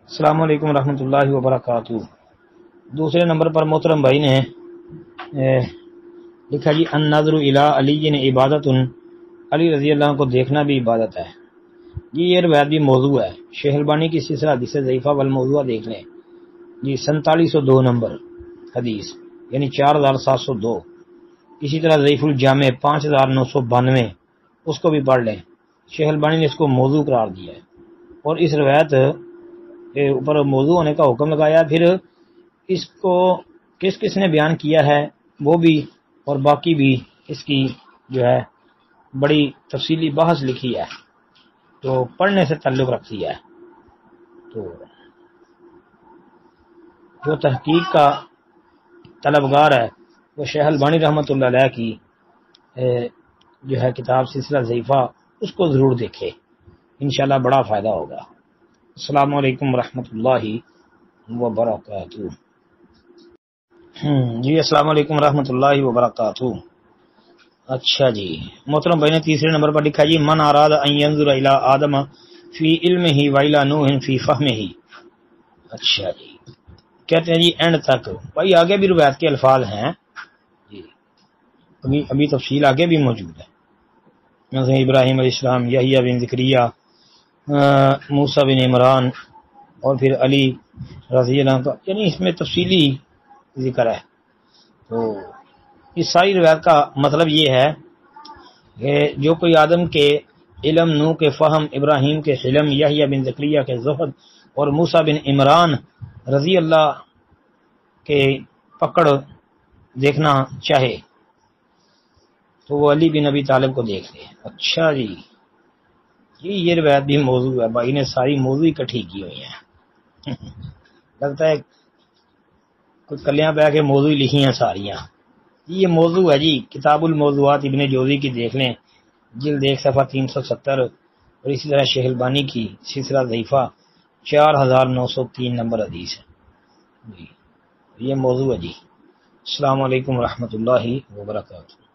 अस्सलाम वालेकुम रहमतुल्लाहि व बरकातुहू। दूसरे नंबर पर मोहतरम भाई ने लिखा जी अन नज़रु इला अली ने इबादतुन, अली रजी अल्लाह को देखना भी इबादत है। जी ये रवायत भी मौजू है। शेख अलबानी की सिलसिला हदीस ज़ईफ़ा वल मौज़ूआ देख लें जी 4702 नंबर हदीस यानी 4702। इसी तरह ज़ईफ़ुल जामे 5992 उसको भी पढ़ लें। शेख अलबानी ने इसको मौजू करार दिया है और इस रवायत के ऊपर मौजू होने का हुक्म लगाया। फिर इसको किस किस ने बयान किया है वो भी और बाकी भी इसकी जो है बड़ी तफसीली बहस लिखी है, तो पढ़ने से ताल्लुक़ रखती है। तो जो तहकीक का तलबगार है वो शेख अलबानी रहमतुल्लाह अलैह की जो है किताब सिलसिला ज़ईफ़ा उसको ज़रूर देखे, इंशाल्लाह बड़ा फ़ायदा होगा। अस्सलामु अलैकुम रहमतुल्लाहि व बरकातुहू। जी अस्सलाम वालेकुम रहमतुल्लाहि व बरकातुहू। अच्छा जी, मोहतरम भाई ने तीसरे नंबर पर लिखा जी मन अराद अन यंजुर इला आदम फी इल्मिही व इला नूह फी फहमिही। अच्छा जी, कहते हैं जी एंड तक। भाई आगे भी रिवायत के अल्फाज हैं जी, अभी अभी तफसील आगे भी मौजूद है। जैसे इब्राहिम अलैहिस्सलाम, यहया बिन ज़करिया, मूसा बिन इमरान और फिर अली रज़ी अल्लाह का, यानी इसमें तफसीली जिक्र है। तो इस सारी रिवायत का मतलब ये है कि जो कोई आदम के इल्म, नूह के फ़हम, इब्राहिम के हिलम, यहया बिन ज़करिया के ज़ुहद और मूसा बिन इमरान रज़ी अल्लाह के पकड़ देखना चाहे तो वो अली बिन अबी तालिब को देख ले। अच्छा जी, ये रिवायत भी मौजू है। भाई ने सारी मौजू इकट्ठी की हुई है। लगता है कोई कलियां बह के मौजू लिखी हैं सारियां। ये मौजू है जी, किताबुल मौजूआत इब्ने जोज़ी की देख लें, जिल्द 1 सफ़ा 370 और इसी तरह शेख अलबानी की सिलसिला ज़ईफ़ा 4903 नंबर हदीस है जी। ये मौजू है जी। अस्सलाम वालेकुम रहमतुल्लाहि व बरकातुहू।